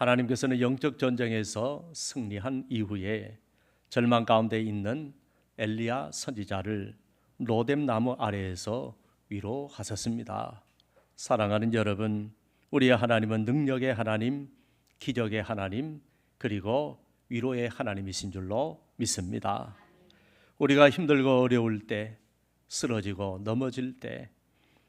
하나님께서는 영적 전쟁에서 승리한 이후에 절망 가운데 있는 엘리야 선지자를 로뎀 나무 아래에서 위로하셨습니다. 사랑하는 여러분, 우리의 하나님은 능력의 하나님, 기적의 하나님, 그리고 위로의 하나님이신 줄로 믿습니다. 우리가 힘들고 어려울 때, 쓰러지고 넘어질 때,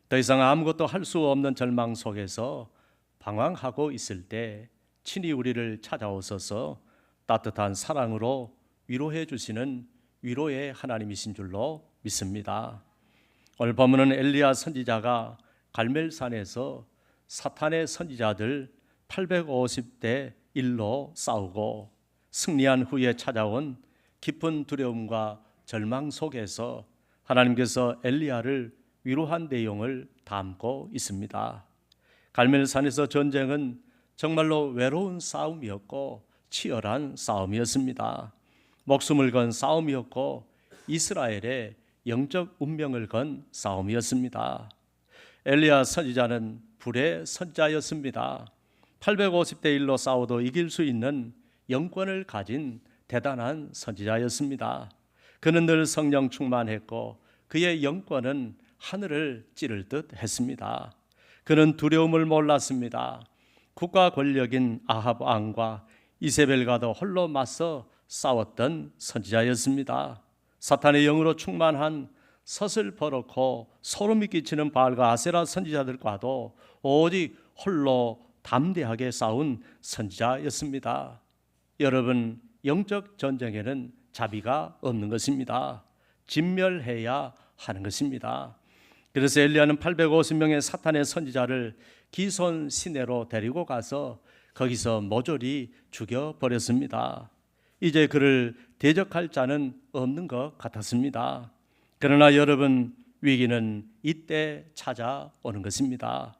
더 이상 아무것도 할 수 없는 절망 속에서 방황하고 있을 때 친히 우리를 찾아오셔서 따뜻한 사랑으로 위로해 주시는 위로의 하나님이신 줄로 믿습니다. 오늘 본문은 엘리야 선지자가 갈멜산에서 사탄의 선지자들 850대 1로 싸우고 승리한 후에 찾아온 깊은 두려움과 절망 속에서 하나님께서 엘리야를 위로한 내용을 담고 있습니다. 갈멜산에서 전쟁은 정말로 외로운 싸움이었고 치열한 싸움이었습니다. 목숨을 건 싸움이었고 이스라엘의 영적 운명을 건 싸움이었습니다. 엘리야 선지자는 불의 선지자였습니다. 850대 1로 싸워도 이길 수 있는 영권을 가진 대단한 선지자였습니다. 그는 늘 성령 충만했고 그의 영권은 하늘을 찌를 듯 했습니다. 그는 두려움을 몰랐습니다. 국가 권력인 아합 왕과 이세벨과도 홀로 맞서 싸웠던 선지자였습니다. 사탄의 영으로 충만한 서슬퍼렇고 소름이 끼치는 바알과 아세라 선지자들과도 오직 홀로 담대하게 싸운 선지자였습니다. 여러분, 영적 전쟁에는 자비가 없는 것입니다. 진멸해야 하는 것입니다. 그래서 엘리야는 850명의 사탄의 선지자를 기손 시내로 데리고 가서 거기서 모조리 죽여버렸습니다. 이제 그를 대적할 자는 없는 것 같았습니다. 그러나 여러분, 위기는 이때 찾아오는 것입니다.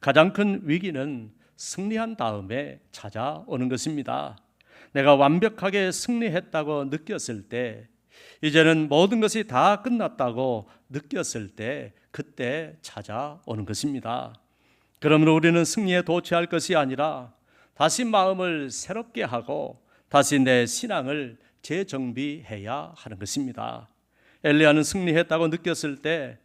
가장 큰 위기는 승리한 다음에 찾아오는 것입니다. 내가 완벽하게 승리했다고 느꼈을 때, 이제는 모든 것이 다 끝났다고 느꼈을 때, 그때 찾아오는 것입니다. 그러므로 우리는 승리에 도취할 것이 아니라 다시 마음을 새롭게 하고 다시 내 신앙을 재정비해야 하는 것입니다. 엘리야는 승리했다고 느꼈을 때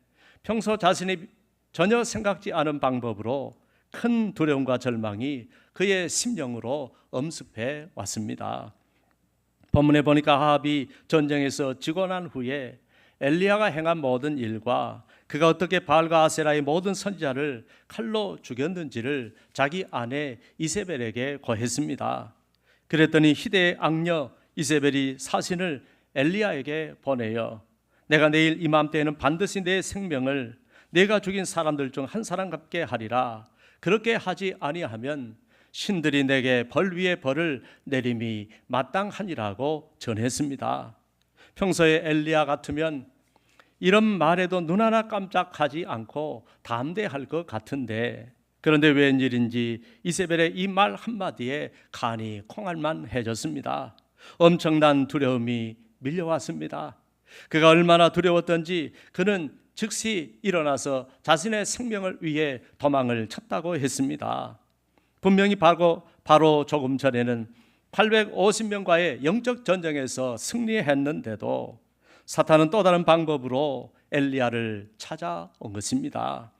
평소 자신이 전혀 생각지 않은 방법으로 큰 두려움과 절망이 그의 심령으로 엄습해 왔습니다. 본문에 보니까 아합이 전쟁에서 지고 난 후에 엘리야가 행한 모든 일과 그가 어떻게 바알과 아세라의 모든 선지자를 칼로 죽였는지를 자기 아내 이세벨에게 고했습니다. 그랬더니 희대의 악녀 이세벨이 사신을 엘리야에게 보내요. 내가 내일 이맘때에는 반드시 내 생명을 내가 죽인 사람들 중 한 사람 갚게 하리라. 그렇게 하지 아니하면 신들이 내게 벌 위에 벌을 내림이 마땅하니라고 전했습니다. 평소에 엘리야 같으면 이런 말에도 눈 하나 깜짝하지 않고 담대할 것 같은데, 그런데 웬일인지 이세벨의 이 말 한마디에 간이 콩알만 해졌습니다. 엄청난 두려움이 밀려왔습니다. 그가 얼마나 두려웠던지 그는 즉시 일어나서 자신의 생명을 위해 도망을 쳤다고 했습니다. 분명히 바로 조금 전에는 850명과의 영적 전쟁에서 승리했는데도 사탄은 또 다른 방법으로 엘리야를 찾아온 것입니다.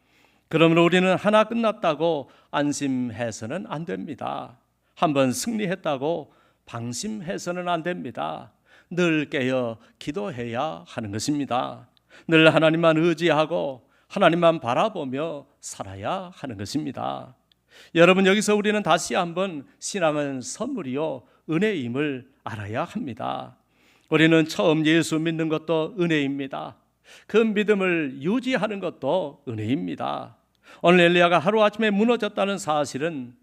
그러므로 우리는 하나 끝났다고 안심해서는 안 됩니다. 한번 승리했다고 방심해서는 안 됩니다. 늘 깨어 기도해야 하는 것입니다. 늘 하나님만 의지하고 하나님만 바라보며 살아야 하는 것입니다. 여러분, 여기서 우리는 다시 한번 신앙은 선물이요 은혜임을 알아야 합니다. 우리는 처음 예수 믿는 것도 은혜입니다. 그 믿음을 유지하는 것도 은혜입니다. 오늘 엘리야가 하루아침에 무너졌다는 사실은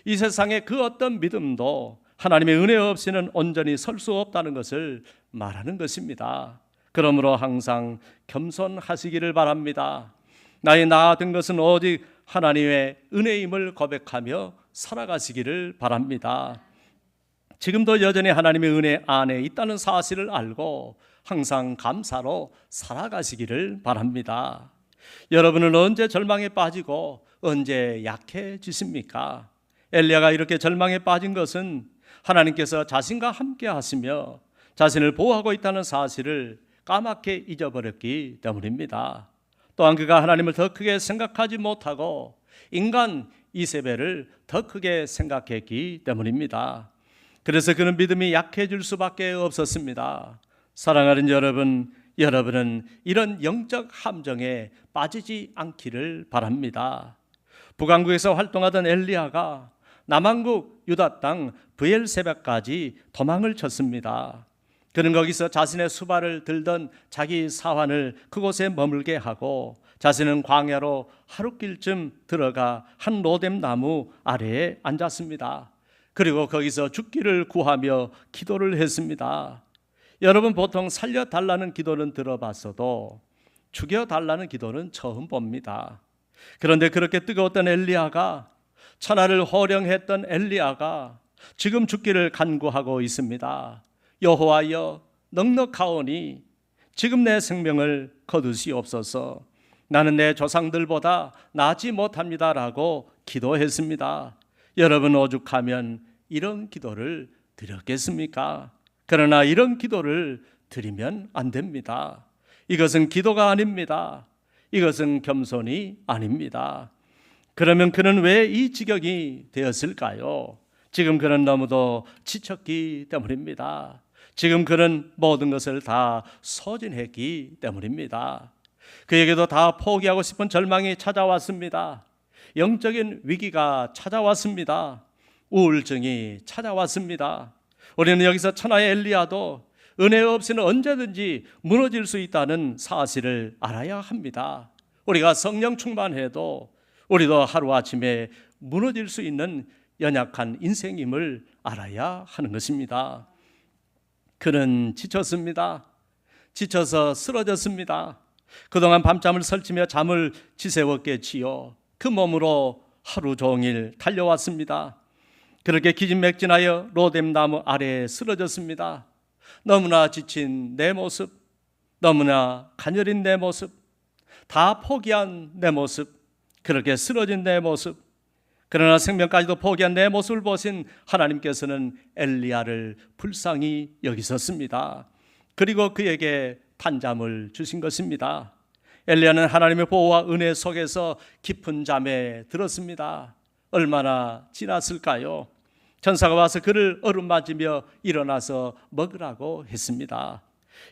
이 세상의 그 어떤 믿음도 하나님의 은혜 없이는 온전히 설 수 없다는 것을 말하는 것입니다. 그러므로 항상 겸손하시기를 바랍니다. 나의 나아든 것은 오직 하나님의 은혜임을 고백하며 살아가시기를 바랍니다. 지금도 여전히 하나님의 은혜 안에 있다는 사실을 알고 항상 감사로 살아가시기를 바랍니다. 여러분은 언제 절망에 빠지고 언제 약해지십니까? 엘리야가 이렇게 절망에 빠진 것은 하나님께서 자신과 함께 하시며 자신을 보호하고 있다는 사실을 까맣게 잊어버렸기 때문입니다. 또한 그가 하나님을 더 크게 생각하지 못하고 인간 이세벨을 더 크게 생각했기 때문입니다. 그래서 그는 믿음이 약해질 수밖에 없었습니다. 사랑하는 여러분, 여러분은 이런 영적 함정에 빠지지 않기를 바랍니다. 북왕국에서 활동하던 엘리야가 남왕국 유다 땅 브엘세바까지 도망을 쳤습니다. 그는 거기서 자신의 수발을 들던 자기 사환을 그곳에 머물게 하고 자신은 광야로 하룻길쯤 들어가 한 로뎀 나무 아래에 앉았습니다. 그리고 거기서 죽기를 구하며 기도를 했습니다. 여러분, 보통 살려달라는 기도는 들어봤어도 죽여달라는 기도는 처음 봅니다. 그런데 그렇게 뜨거웠던 엘리야가, 천하를 호령했던 엘리야가 지금 죽기를 간구하고 있습니다. 여호와여, 넉넉하오니 지금 내 생명을 거두시옵소서. 나는 내 조상들보다 나지 못합니다라고 기도했습니다. 여러분, 오죽하면 이런 기도를 드렸겠습니까? 그러나 이런 기도를 드리면 안 됩니다. 이것은 기도가 아닙니다. 이것은 겸손이 아닙니다. 그러면 그는 왜 이 지경이 되었을까요? 지금 그는 너무도 지쳤기 때문입니다. 지금 그는 모든 것을 다 소진했기 때문입니다. 그에게도 다 포기하고 싶은 절망이 찾아왔습니다. 영적인 위기가 찾아왔습니다. 우울증이 찾아왔습니다. 우리는 여기서 천하의 엘리야도 은혜 없이는 언제든지 무너질 수 있다는 사실을 알아야 합니다. 우리가 성령 충만해도 우리도 하루아침에 무너질 수 있는 연약한 인생임을 알아야 하는 것입니다. 그는 지쳤습니다. 지쳐서 쓰러졌습니다. 그동안 밤잠을 설치며 잠을 지새웠겠지요. 그 몸으로 하루 종일 달려왔습니다. 그렇게 기진맥진하여 로뎀 나무 아래에 쓰러졌습니다. 너무나 지친 내 모습, 너무나 가녀린 내 모습, 다 포기한 내 모습, 그렇게 쓰러진 내 모습, 그러나 생명까지도 포기한 내 모습을 보신 하나님께서는 엘리야를 불쌍히 여기셨습니다. 그리고 그에게 단잠을 주신 것입니다. 엘리야는 하나님의 보호와 은혜 속에서 깊은 잠에 들었습니다. 얼마나 지났을까요? 천사가 와서 그를 어루만지며 일어나서 먹으라고 했습니다.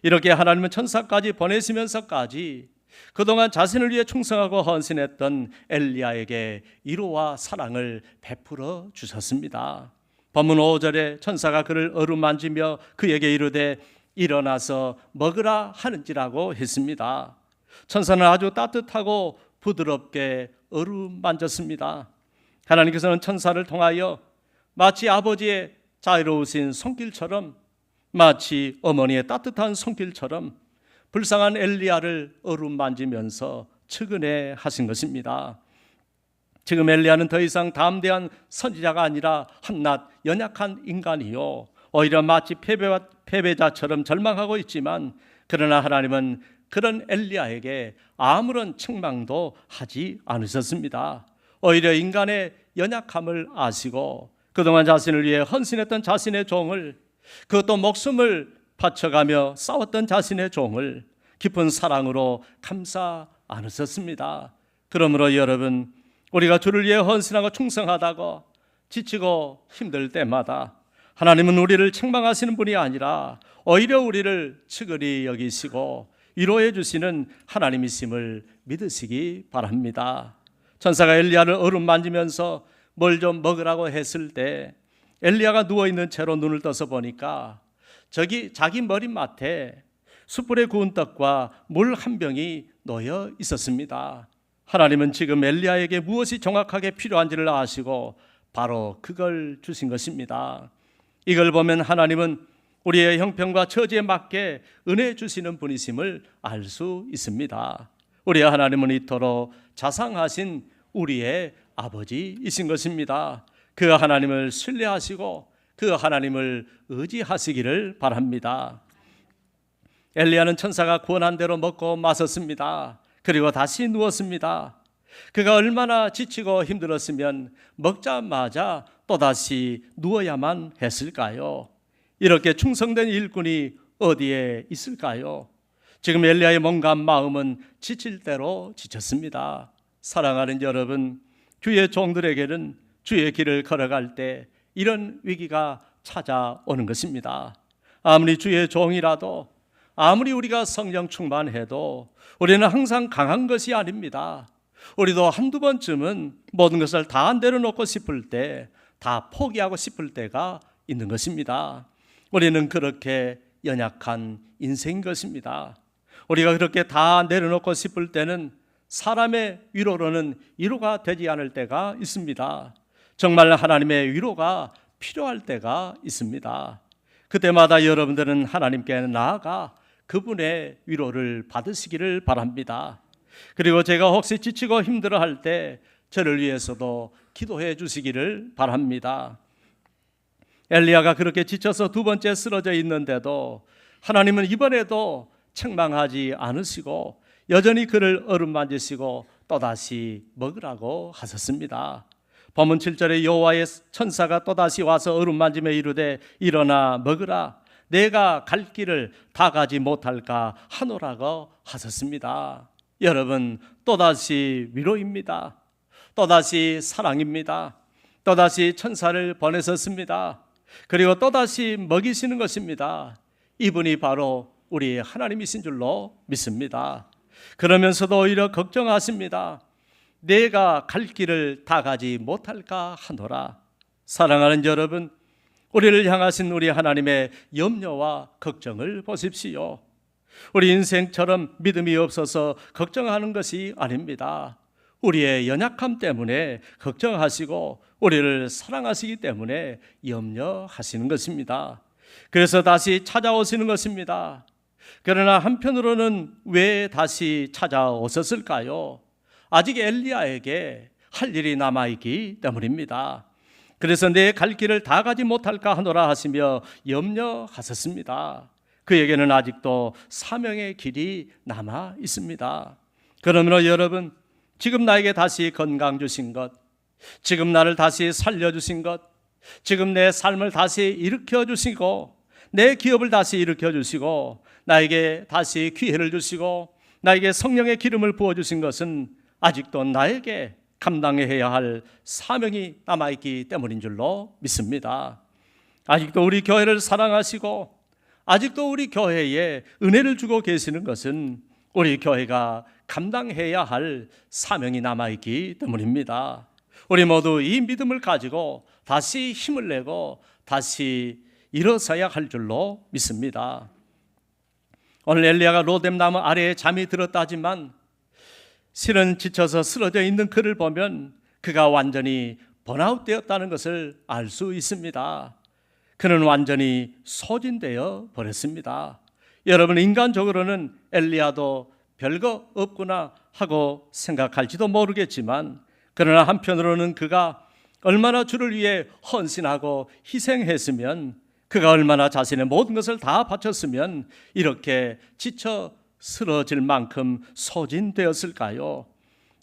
이렇게 하나님은 천사까지 보내시면서까지 그동안 자신을 위해 충성하고 헌신했던 엘리야에게 위로와 사랑을 베풀어 주셨습니다. 본문 5절에 천사가 그를 어루만지며 그에게 이르되 일어나서 먹으라 하는지라고 했습니다. 천사는 아주 따뜻하고 부드럽게 어루만졌습니다. 하나님께서는 천사를 통하여 마치 아버지의 자유로우신 손길처럼, 마치 어머니의 따뜻한 손길처럼 불쌍한 엘리야를 어루만지면서 측은해 하신 것입니다. 지금 엘리야는 더 이상 담대한 선지자가 아니라 한낱 연약한 인간이요, 오히려 마치 패배자처럼 절망하고 있지만, 그러나 하나님은 그런 엘리야에게 아무런 책망도 하지 않으셨습니다. 오히려 인간의 연약함을 아시고 그동안 자신을 위해 헌신했던 자신의 종을, 그것도 목숨을 바쳐가며 싸웠던 자신의 종을 깊은 사랑으로 감싸 안으셨습니다. 그러므로 여러분, 우리가 주를 위해 헌신하고 충성하다고 지치고 힘들 때마다 하나님은 우리를 책망하시는 분이 아니라 오히려 우리를 측은히 여기시고 위로해 주시는 하나님이심을 믿으시기 바랍니다. 천사가 엘리야를 어루만지면서 뭘 좀 먹으라고 했을 때 엘리야가 누워있는 채로 눈을 떠서 보니까 저기 자기 머리맡에 숯불에 구운 떡과 물 한 병이 놓여 있었습니다. 하나님은 지금 엘리야에게 무엇이 정확하게 필요한지를 아시고 바로 그걸 주신 것입니다. 이걸 보면 하나님은 우리의 형편과 처지에 맞게 은혜 주시는 분이심을 알 수 있습니다. 우리의 하나님은 이토록 자상하신 우리의 아버지이신 것입니다. 그 하나님을 신뢰하시고 그 하나님을 의지하시기를 바랍니다. 엘리야는 천사가 구원한 대로 먹고 마셨습니다. 그리고 다시 누웠습니다. 그가 얼마나 지치고 힘들었으면 먹자마자 또다시 누워야만 했을까요? 이렇게 충성된 일꾼이 어디에 있을까요? 지금 엘리야의 몸과 마음은 지칠 대로 지쳤습니다. 사랑하는 여러분, 주의 종들에게는 주의 길을 걸어갈 때 이런 위기가 찾아오는 것입니다. 아무리 주의 종이라도, 아무리 우리가 성령 충만해도 우리는 항상 강한 것이 아닙니다. 우리도 한두 번쯤은 모든 것을 다 내려놓고 싶을 때, 다 포기하고 싶을 때가 있는 것입니다. 우리는 그렇게 연약한 인생인 것입니다. 우리가 그렇게 다 내려놓고 싶을 때는 사람의 위로로는 위로가 되지 않을 때가 있습니다. 정말 하나님의 위로가 필요할 때가 있습니다. 그때마다 여러분들은 하나님께 나아가 그분의 위로를 받으시기를 바랍니다. 그리고 제가 혹시 지치고 힘들어할 때 저를 위해서도 기도해 주시기를 바랍니다. 엘리야가 그렇게 지쳐서 두 번째 쓰러져 있는데도 하나님은 이번에도 책망하지 않으시고 여전히 그를 어루만지시고 또다시 먹으라고 하셨습니다. 본문 7절에 여호와의 천사가 또다시 와서 어루만지며 이르되 일어나 먹으라, 내가 갈 길을 다 가지 못할까 하노라고 하셨습니다. 여러분, 또다시 위로입니다. 또다시 사랑입니다. 또다시 천사를 보내셨습니다. 그리고 또다시 먹이시는 것입니다. 이분이 바로 우리 하나님이신 줄로 믿습니다. 그러면서도 오히려 걱정하십니다. 내가 갈 길을 다 가지 못할까 하노라. 사랑하는 여러분, 우리를 향하신 우리 하나님의 염려와 걱정을 보십시오. 우리 인생처럼 믿음이 없어서 걱정하는 것이 아닙니다. 우리의 연약함 때문에 걱정하시고 우리를 사랑하시기 때문에 염려하시는 것입니다. 그래서 다시 찾아오시는 것입니다. 그러나 한편으로는 왜 다시 찾아오셨을까요? 아직 엘리야에게 할 일이 남아있기 때문입니다. 그래서 내 갈 길을 다 가지 못할까 하노라 하시며 염려하셨습니다. 그에게는 아직도 사명의 길이 남아 있습니다. 그러므로 여러분, 지금 나에게 다시 건강 주신 것, 지금 나를 다시 살려주신 것, 지금 내 삶을 다시 일으켜 주시고 내 기업을 다시 일으켜 주시고 나에게 다시 기회를 주시고 나에게 성령의 기름을 부어주신 것은 아직도 나에게 감당해야 할 사명이 남아있기 때문인 줄로 믿습니다. 아직도 우리 교회를 사랑하시고 아직도 우리 교회에 은혜를 주고 계시는 것은 우리 교회가 감당해야 할 사명이 남아있기 때문입니다. 우리 모두 이 믿음을 가지고 다시 힘을 내고 다시 일어서야 할 줄로 믿습니다. 오늘 엘리야가 로뎀나무 아래에 잠이 들었다 하지만 실은 지쳐서 쓰러져 있는 그를 보면 그가 완전히 번아웃 되었다는 것을 알 수 있습니다. 그는 완전히 소진되어 버렸습니다. 여러분, 인간적으로는 엘리야도 별거 없구나 하고 생각할지도 모르겠지만 그러나 한편으로는 그가 얼마나 주를 위해 헌신하고 희생했으면, 그가 얼마나 자신의 모든 것을 다 바쳤으면 이렇게 지쳐 쓰러질 만큼 소진되었을까요?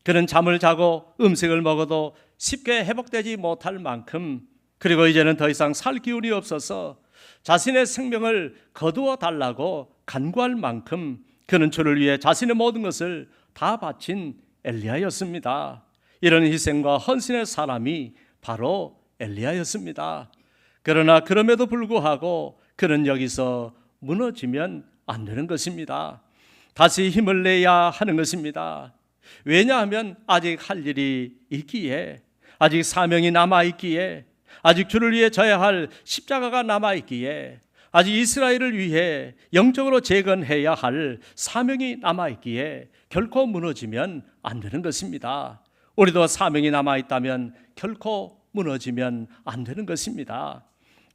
그는 잠을 자고 음식을 먹어도 쉽게 회복되지 못할 만큼, 그리고 이제는 더 이상 살 기운이 없어서 자신의 생명을 거두어 달라고 간구할 만큼 그는 주를 위해 자신의 모든 것을 다 바친 엘리야였습니다. 이런 희생과 헌신의 사람이 바로 엘리야였습니다. 그러나 그럼에도 불구하고 그는 여기서 무너지면 안 되는 것입니다. 다시 힘을 내야 하는 것입니다. 왜냐하면 아직 할 일이 있기에, 아직 사명이 남아있기에, 아직 주를 위해 져야 할 십자가가 남아있기에, 아직 이스라엘을 위해 영적으로 재건해야 할 사명이 남아있기에 결코 무너지면 안 되는 것입니다. 우리도 사명이 남아있다면 결코 무너지면 안 되는 것입니다.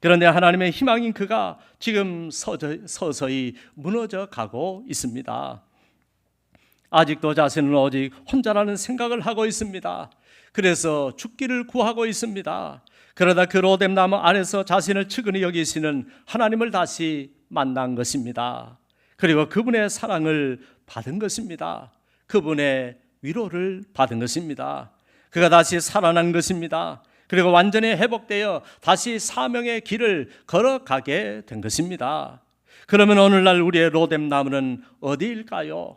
그런데 하나님의 희망인 그가 지금 서서히 무너져 가고 있습니다. 아직도 자신은 오직 혼자라는 생각을 하고 있습니다. 그래서 죽기를 구하고 있습니다. 그러다 그 로뎀나무 아래서 자신을 측은히 여기시는 하나님을 다시 만난 것입니다. 그리고 그분의 사랑을 받은 것입니다. 그분의 위로를 받은 것입니다. 그가 다시 살아난 것입니다. 그리고 완전히 회복되어 다시 사명의 길을 걸어가게 된 것입니다. 그러면 오늘날 우리의 로뎀 나무는 어디일까요?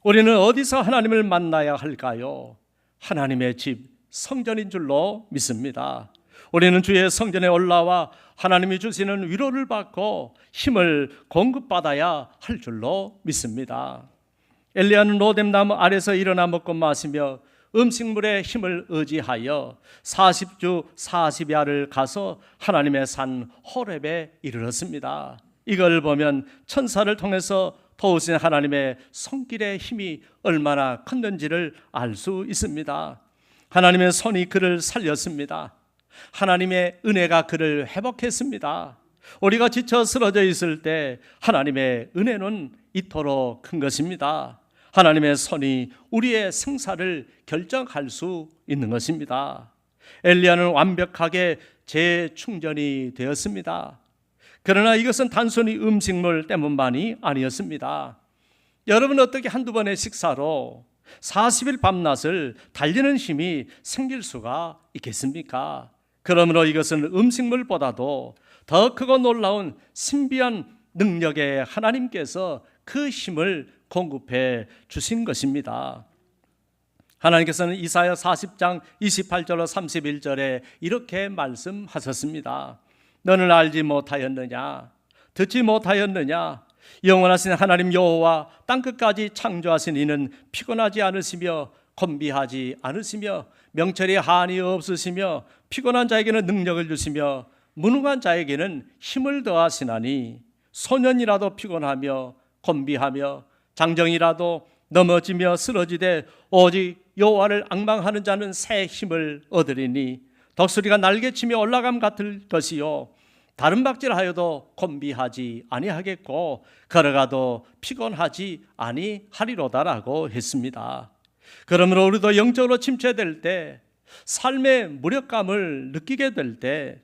우리는 어디서 하나님을 만나야 할까요? 하나님의 집, 성전인 줄로 믿습니다. 우리는 주의 성전에 올라와 하나님이 주시는 위로를 받고 힘을 공급받아야 할 줄로 믿습니다. 엘리야는 로뎀 나무 아래서 일어나 먹고 마시며 음식물의 힘을 의지하여 40주 40야를 가서 하나님의 산 호렙에 이르렀습니다. 이걸 보면 천사를 통해서 도우신 하나님의 손길의 힘이 얼마나 컸는지를 알 수 있습니다. 하나님의 손이 그를 살렸습니다. 하나님의 은혜가 그를 회복했습니다. 우리가 지쳐 쓰러져 있을 때 하나님의 은혜는 이토록 큰 것입니다. 하나님의 손이 우리의 생사를 결정할 수 있는 것입니다. 엘리야는 완벽하게 재충전이 되었습니다. 그러나 이것은 단순히 음식물 때문만이 아니었습니다. 여러분, 어떻게 한두 번의 식사로 40일 밤낮을 달리는 힘이 생길 수가 있겠습니까? 그러므로 이것은 음식물보다도 더 크고 놀라운 신비한 능력의 하나님께서 그 힘을 공급해 주신 것입니다. 하나님께서는 이사야 40장 28절로 31절에 이렇게 말씀하셨습니다. 너는 알지 못하였느냐? 듣지 못하였느냐? 영원하신 하나님 여호와 땅끝까지 창조하신 이는 피곤하지 않으시며 건비하지 않으시며 명철이 한이 없으시며 피곤한 자에게는 능력을 주시며 무능한 자에게는 힘을 더하시나니 소년이라도 피곤하며 건비하며 장정이라도 넘어지며 쓰러지되 오직 여호와를 앙망하는 자는 새 힘을 얻으리니 독수리가 날개치며 올라감 같을 것이요 다른 박질하여도 건비하지 아니하겠고 걸어가도 피곤하지 아니하리로다라고 했습니다. 그러므로 우리도 영적으로 침체될 때, 삶의 무력감을 느끼게 될 때,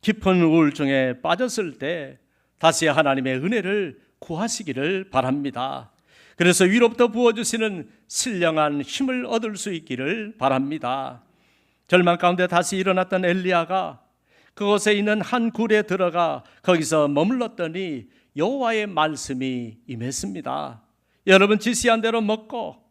깊은 우울증에 빠졌을 때 다시 하나님의 은혜를 구하시기를 바랍니다. 그래서 위로부터 부어주시는 신령한 힘을 얻을 수 있기를 바랍니다. 절망 가운데 다시 일어났던 엘리야가 그곳에 있는 한 굴에 들어가 거기서 머물렀더니 여호와의 말씀이 임했습니다. 여러분, 지시한 대로 먹고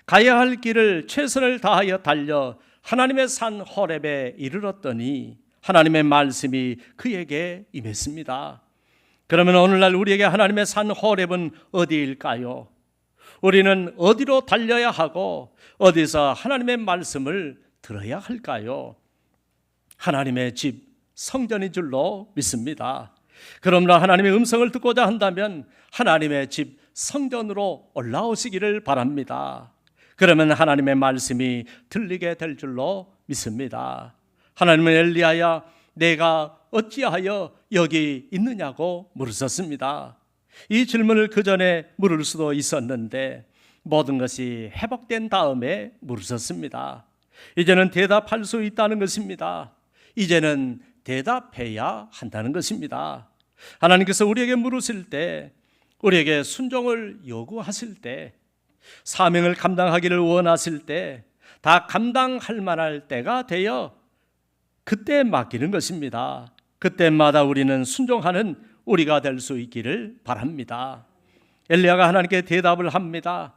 가야 할 길을 최선을 다하여 달려 하나님의 산 호렙에 이르렀더니 하나님의 말씀이 그에게 임했습니다. 그러면 오늘날 우리에게 하나님의 산 호렙은 어디일까요? 우리는 어디로 달려야 하고 어디서 하나님의 말씀을 들어야 할까요? 하나님의 집, 성전인 줄로 믿습니다. 그러므로 하나님의 음성을 듣고자 한다면 하나님의 집, 성전으로 올라오시기를 바랍니다. 그러면 하나님의 말씀이 들리게 될 줄로 믿습니다. 하나님은 엘리야야, 내가 어찌하여 여기 있느냐고 물으셨습니다. 이 질문을 그 전에 물을 수도 있었는데 모든 것이 회복된 다음에 물으셨습니다. 이제는 대답할 수 있다는 것입니다. 이제는 대답해야 한다는 것입니다. 하나님께서 우리에게 물으실 때, 우리에게 순종을 요구하실 때, 사명을 감당하기를 원하실 때, 다 감당할 만할 때가 되어 그때 맡기는 것입니다. 그때마다 우리는 순종하는 우리가 될 수 있기를 바랍니다. 엘리야가 하나님께 대답을 합니다.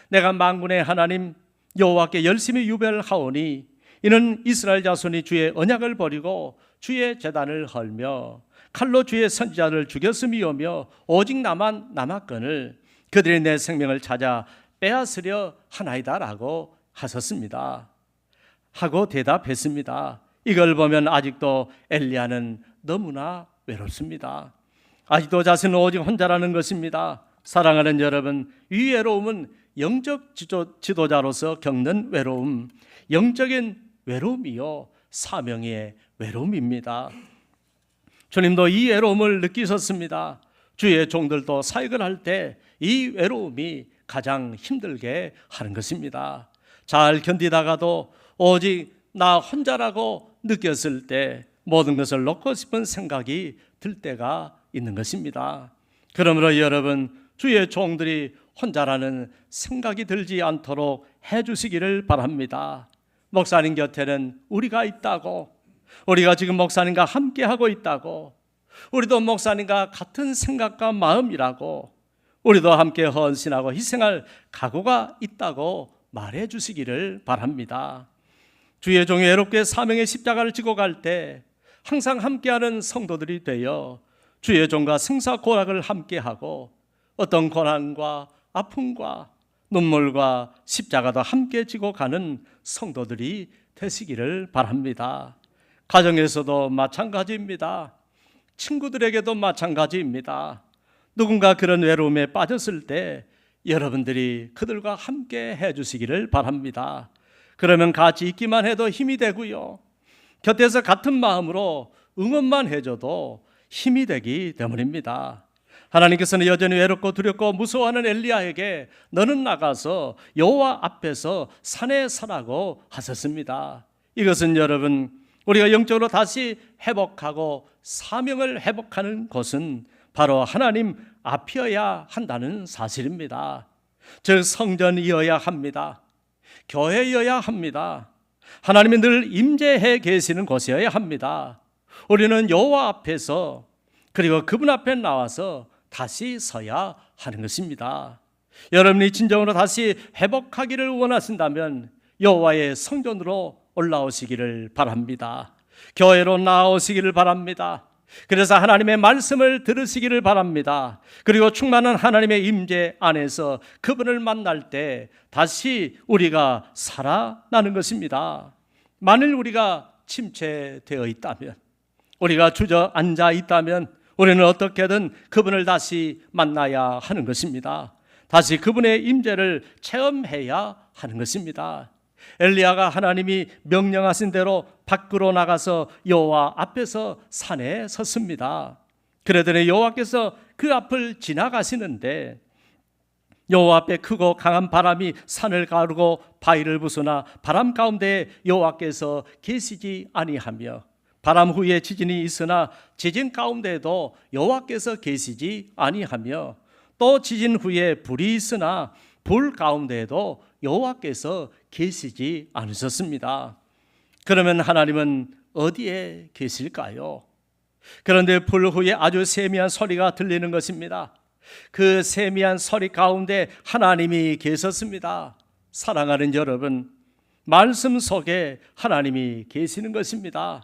내가 만군의 하나님 여호와께 열심히 유별하오니 이는 이스라엘 자손이 주의 언약을 버리고 주의 제단을 헐며 칼로 주의 선지자를 죽였음이오며 오직 나만 남았거늘 그들이 내 생명을 찾아 빼앗으려 하나이다라고 하셨습니다. 하고 대답했습니다. 이걸 보면 아직도 엘리야는 너무나 외롭습니다. 아직도 자신은 오직 혼자라는 것입니다. 사랑하는 여러분, 이 외로움은 영적 지도자로서 겪는 외로움, 영적인 외로움이요 사명의 외로움입니다. 주님도 이 외로움을 느끼셨습니다. 주의 종들도 사역을 할 때 이 외로움이 가장 힘들게 하는 것입니다. 잘 견디다가도 오직 나 혼자라고 느꼈을 때 모든 것을 놓고 싶은 생각이 들 때가 있는 것입니다. 그러므로 여러분, 주의 종들이 혼자라는 생각이 들지 않도록 해주시기를 바랍니다. 목사님 곁에는 우리가 있다고, 우리가 지금 목사님과 함께 하고 있다고, 우리도 목사님과 같은 생각과 마음이라고, 우리도 함께 헌신하고 희생할 각오가 있다고 말해 주시기를 바랍니다. 주의 종이 외롭게 사명의 십자가를 지고 갈 때 항상 함께하는 성도들이 되어 주의 종과 생사고락을 함께하고 어떤 고난과 아픔과 눈물과 십자가도 함께 지고 가는 성도들이 되시기를 바랍니다. 가정에서도 마찬가지입니다. 친구들에게도 마찬가지입니다. 누군가 그런 외로움에 빠졌을 때 여러분들이 그들과 함께 해주시기를 바랍니다. 그러면 같이 있기만 해도 힘이 되고요, 곁에서 같은 마음으로 응원만 해줘도 힘이 되기 때문입니다. 하나님께서는 여전히 외롭고 두렵고 무서워하는 엘리야에게 너는 나가서 여호와 앞에서 산에 서라고 하셨습니다. 이것은 여러분, 우리가 영적으로 다시 회복하고 사명을 회복하는 곳은 바로 하나님 앞이어야 한다는 사실입니다. 즉 성전이어야 합니다. 교회여야 합니다. 하나님이 늘 임재해 계시는 곳이어야 합니다. 우리는 여호와 앞에서, 그리고 그분 앞에 나와서 다시 서야 하는 것입니다. 여러분이 진정으로 다시 회복하기를 원하신다면 여호와의 성전으로 올라오시기를 바랍니다. 교회로 나오시기를 바랍니다. 그래서 하나님의 말씀을 들으시기를 바랍니다. 그리고 충만한 하나님의 임재 안에서 그분을 만날 때 다시 우리가 살아나는 것입니다. 만일 우리가 침체되어 있다면, 우리가 주저앉아 있다면 우리는 어떻게든 그분을 다시 만나야 하는 것입니다. 다시 그분의 임재를 체험해야 하는 것입니다. 엘리야가 하나님이 명령하신 대로 밖으로 나가서 여호와 앞에서 산에 섰습니다. 그러더니 여호와께서 그 앞을 지나가시는데 여호와 앞에 크고 강한 바람이 산을 가르고 바위를 부수나 바람 가운데 여호와께서 계시지 아니하며, 바람 후에 지진이 있으나 지진 가운데에도 여호와께서 계시지 아니하며, 또 지진 후에 불이 있으나 불 가운데에도 여호와께서 계시지 않으셨습니다. 그러면 하나님은 어디에 계실까요? 그런데 불 후에 아주 세미한 소리가 들리는 것입니다. 그 세미한 소리 가운데 하나님이 계셨습니다. 사랑하는 여러분, 말씀 속에 하나님이 계시는 것입니다.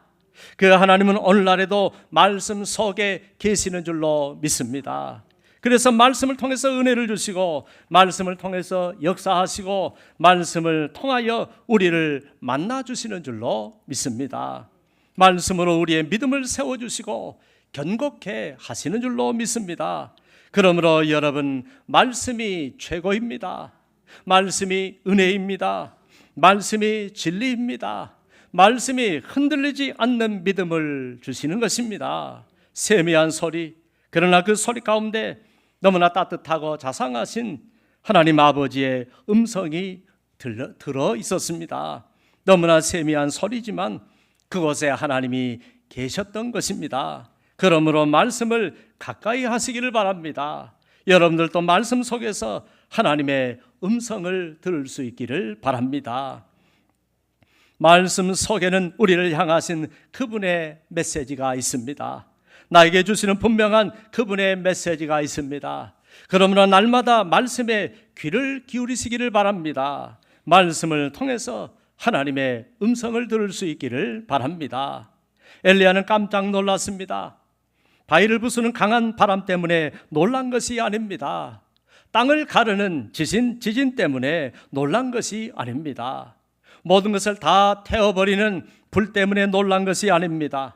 그 하나님은 오늘날에도 말씀 속에 계시는 줄로 믿습니다. 그래서 말씀을 통해서 은혜를 주시고, 말씀을 통해서 역사하시고, 말씀을 통하여 우리를 만나주시는 줄로 믿습니다. 말씀으로 우리의 믿음을 세워주시고 견고케 하시는 줄로 믿습니다. 그러므로 여러분, 말씀이 최고입니다. 말씀이 은혜입니다. 말씀이 진리입니다. 말씀이 흔들리지 않는 믿음을 주시는 것입니다. 세미한 소리, 그러나 그 소리 가운데 너무나 따뜻하고 자상하신 하나님 아버지의 음성이 들어 있었습니다. 너무나 세미한 소리지만 그곳에 하나님이 계셨던 것입니다. 그러므로 말씀을 가까이 하시기를 바랍니다. 여러분들도 말씀 속에서 하나님의 음성을 들을 수 있기를 바랍니다. 말씀 속에는 우리를 향하신 그분의 메시지가 있습니다. 나에게 주시는 분명한 그분의 메시지가 있습니다. 그러므로 날마다 말씀에 귀를 기울이시기를 바랍니다. 말씀을 통해서 하나님의 음성을 들을 수 있기를 바랍니다. 엘리야는 깜짝 놀랐습니다. 바위를 부수는 강한 바람 때문에 놀란 것이 아닙니다. 땅을 가르는 지진 때문에 놀란 것이 아닙니다. 모든 것을 다 태워버리는 불 때문에 놀란 것이 아닙니다.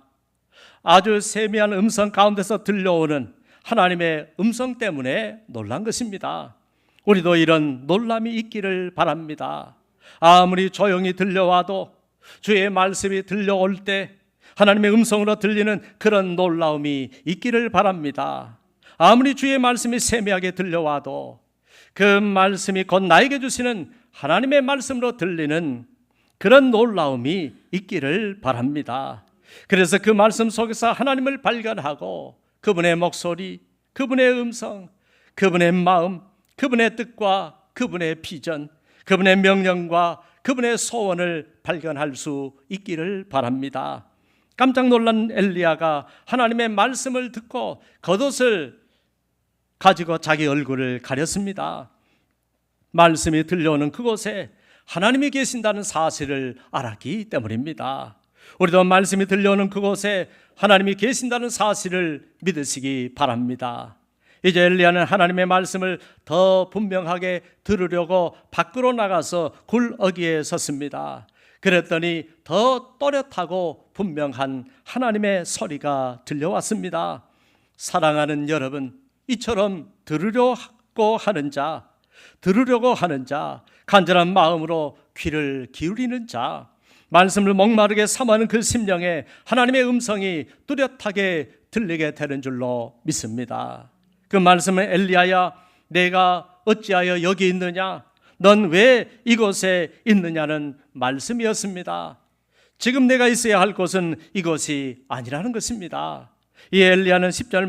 아주 세미한 음성 가운데서 들려오는 하나님의 음성 때문에 놀란 것입니다. 우리도 이런 놀람이 있기를 바랍니다. 아무리 조용히 들려와도 주의 말씀이 들려올 때 하나님의 음성으로 들리는 그런 놀라움이 있기를 바랍니다. 아무리 주의 말씀이 세미하게 들려와도 그 말씀이 곧 나에게 주시는 하나님의 말씀으로 들리는 그런 놀라움이 있기를 바랍니다. 그래서 그 말씀 속에서 하나님을 발견하고 그분의 목소리, 그분의 음성, 그분의 마음, 그분의 뜻과 그분의 비전, 그분의 명령과 그분의 소원을 발견할 수 있기를 바랍니다. 깜짝 놀란 엘리야가 하나님의 말씀을 듣고 겉옷을 가지고 자기 얼굴을 가렸습니다. 말씀이 들려오는 그곳에 하나님이 계신다는 사실을 알았기 때문입니다. 우리도 말씀이 들려오는 그곳에 하나님이 계신다는 사실을 믿으시기 바랍니다. 이제 엘리야는 하나님의 말씀을 더 분명하게 들으려고 밖으로 나가서 굴어귀에 섰습니다. 그랬더니 더 또렷하고 분명한 하나님의 소리가 들려왔습니다. 사랑하는 여러분, 이처럼 들으려고 하는 자, 간절한 마음으로 귀를 기울이는 자, 말씀을 목마르게 삼하는 그 심령에 하나님의 음성이 뚜렷하게 들리게 되는 줄로 믿습니다. 그 말씀은 엘리야야, 내가 어찌하여 여기 있느냐? 넌 왜 이곳에 있느냐는 말씀이었습니다. 지금 내가 있어야 할 곳은 이곳이 아니라는 것입니다. 이 엘리야는 10절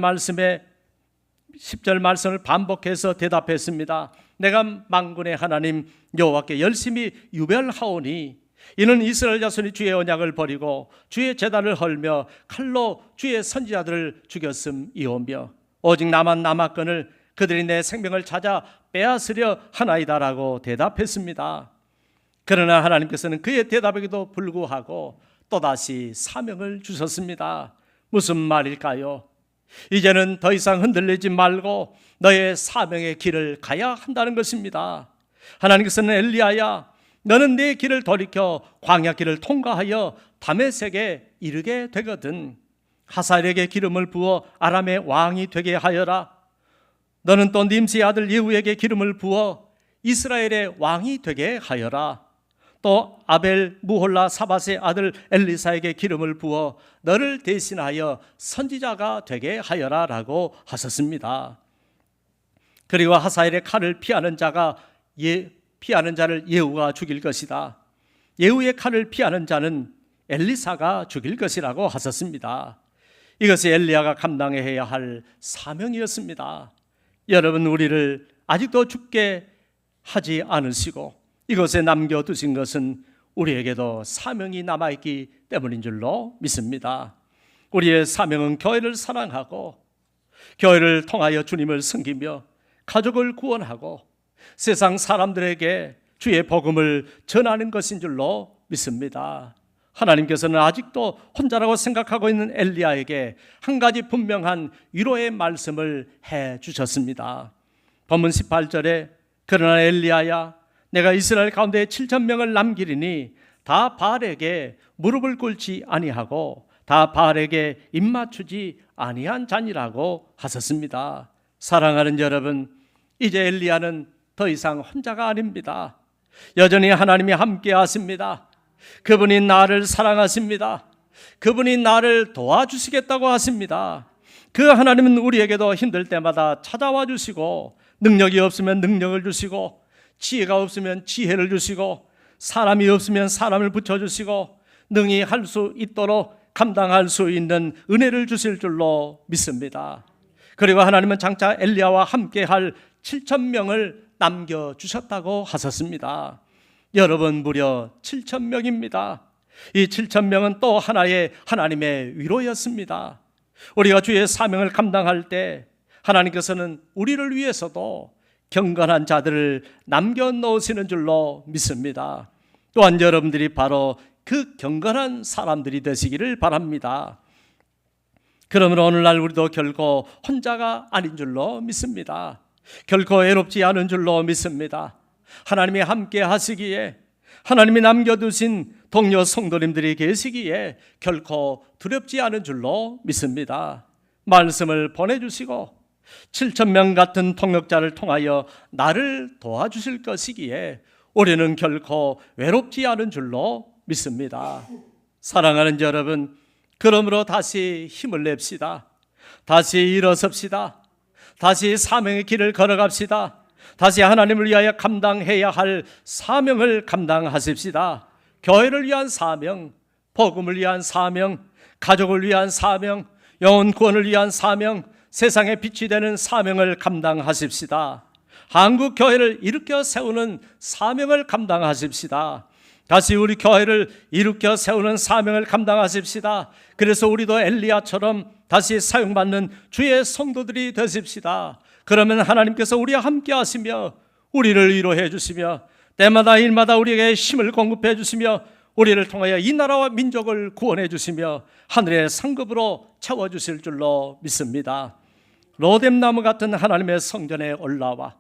말씀을 반복해서 대답했습니다. 내가 만군의 하나님 여호와께 열심히 유별하오니 이는 이스라엘 자손이 주의 언약을 버리고 주의 제단을 헐며 칼로 주의 선지자들을 죽였음이오며 오직 나만 남았거늘 그들이 내 생명을 찾아 빼앗으려 하나이다라고 대답했습니다. 그러나 하나님께서는 그의 대답에도 불구하고 또다시 사명을 주셨습니다. 무슨 말일까요? 이제는 더 이상 흔들리지 말고 너의 사명의 길을 가야 한다는 것입니다. 하나님께서는 엘리야야, 너는 내 길을 돌이켜 광야 길을 통과하여 다메섹에 이르게 되거든. 하사엘에게 기름을 부어 아람의 왕이 되게 하여라. 너는 또 님스의 아들 예후에게 기름을 부어 이스라엘의 왕이 되게 하여라. 또 아벨 무홀라 사밧의 아들 엘리사에게 기름을 부어 너를 대신하여 선지자가 되게 하여라 라고 하셨습니다. 그리고 하사엘의 칼을 피하는 자를 예후가 죽일 것이다. 예후의 칼을 피하는 자는 엘리사가 죽일 것이라고 하셨습니다. 이것이 엘리야가 감당해야 할 사명이었습니다. 여러분, 우리를 아직도 죽게 하지 않으시고 이것에 남겨두신 것은 우리에게도 사명이 남아있기 때문인 줄로 믿습니다. 우리의 사명은 교회를 사랑하고 교회를 통하여 주님을 섬기며 가족을 구원하고 세상 사람들에게 주의 복음을 전하는 것인 줄로 믿습니다. 하나님께서는 아직도 혼자라고 생각하고 있는 엘리야에게 한 가지 분명한 위로의 말씀을 해주셨습니다. 본문 18절에 그러나 엘리야야, 내가 이스라엘 가운데 7,000명을 남기리니 다 바알에게 무릎을 꿇지 아니하고 다 바알에게 입맞추지 아니한 자니라고 하셨습니다. 사랑하는 여러분, 이제 엘리야는 더 이상 혼자가 아닙니다. 여전히 하나님이 함께 하십니다. 그분이 나를 사랑하십니다. 그분이 나를 도와주시겠다고 하십니다. 그 하나님은 우리에게도 힘들 때마다 찾아와 주시고 능력이 없으면 능력을 주시고 지혜가 없으면 지혜를 주시고 사람이 없으면 사람을 붙여주시고 능히 할 수 있도록 감당할 수 있는 은혜를 주실 줄로 믿습니다. 그리고 하나님은 장차 엘리야와 함께 할 7,000명을 남겨주셨다고 하셨습니다. 여러분, 무려 7,000명입니다. 이 7,000명은 또 하나의 하나님의 위로였습니다. 우리가 주의 사명을 감당할 때 하나님께서는 우리를 위해서도 경건한 자들을 남겨놓으시는 줄로 믿습니다. 또한 여러분들이 바로 그 경건한 사람들이 되시기를 바랍니다. 그러므로 오늘날 우리도 결코 혼자가 아닌 줄로 믿습니다. 결코 외롭지 않은 줄로 믿습니다. 하나님이 함께 하시기에, 하나님이 남겨두신 동료 성도님들이 계시기에 결코 두렵지 않은 줄로 믿습니다. 말씀을 보내주시고 7,000명 같은 통역자를 통하여 나를 도와주실 것이기에 우리는 결코 외롭지 않은 줄로 믿습니다. 사랑하는 여러분, 그러므로 다시 힘을 냅시다. 다시 일어섭시다. 다시 사명의 길을 걸어갑시다. 다시 하나님을 위하여 감당해야 할 사명을 감당하십시다. 교회를 위한 사명, 복음을 위한 사명, 가족을 위한 사명, 영혼 구원을 위한 사명, 세상의 빛이 되는 사명을 감당하십시다. 한국 교회를 일으켜 세우는 사명을 감당하십시다. 다시 우리 교회를 일으켜 세우는 사명을 감당하십시다. 그래서 우리도 엘리야처럼 다시 사용받는 주의 성도들이 되십시다. 그러면 하나님께서 우리와 함께 하시며 우리를 위로해 주시며 때마다 일마다 우리에게 힘을 공급해 주시며 우리를 통하여 이 나라와 민족을 구원해 주시며 하늘의 상급으로 채워주실 줄로 믿습니다. 로뎀나무 같은 하나님의 성전에 올라와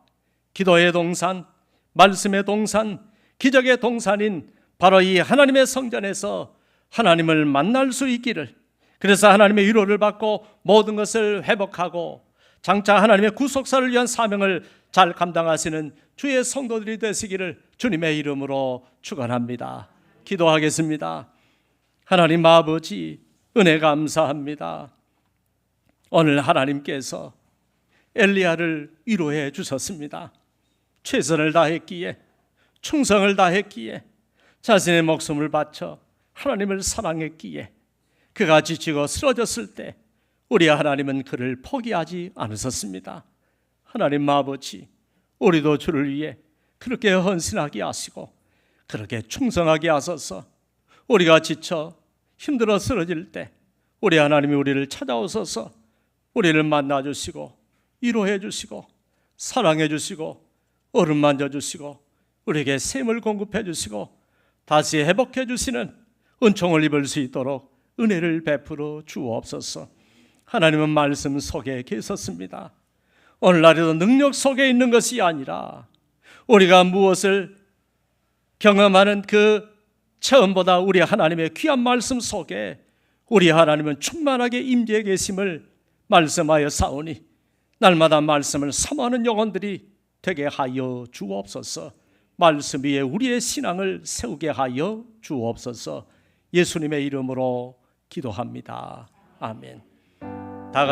기도의 동산, 말씀의 동산, 기적의 동산인 바로 이 하나님의 성전에서 하나님을 만날 수 있기를, 그래서 하나님의 위로를 받고 모든 것을 회복하고 장차 하나님의 구속사를 위한 사명을 잘 감당하시는 주의 성도들이 되시기를 주님의 이름으로 축원합니다. 기도하겠습니다. 하나님 아버지, 은혜 감사합니다. 오늘 하나님께서 엘리야를 위로해 주셨습니다. 최선을 다했기에, 충성을 다했기에, 자신의 목숨을 바쳐 하나님을 사랑했기에, 그가 지치고 쓰러졌을 때 우리 하나님은 그를 포기하지 않으셨습니다. 하나님 아버지, 우리도 주를 위해 그렇게 헌신하게 하시고 그렇게 충성하게 하소서. 우리가 지쳐 힘들어 쓰러질 때 우리 하나님이 우리를 찾아오셔서 우리를 만나주시고 위로해 주시고 사랑해 주시고 어루만져 주시고 우리에게 샘을 공급해 주시고 다시 회복해 주시는 은총을 입을 수 있도록 은혜를 베풀어 주옵소서. 하나님은 말씀 속에 계셨습니다. 오늘날에도 능력 속에 있는 것이 아니라 우리가 무엇을 경험하는 그 체험보다 우리 하나님의 귀한 말씀 속에 우리 하나님은 충만하게 임재해 계심을 말씀하여 사오니 날마다 말씀을 사모하는 영혼들이 되게 하여 주옵소서. 말씀 위에 우리의 신앙을 세우게 하여 주옵소서. 예수님의 이름으로 기도합니다. 아멘.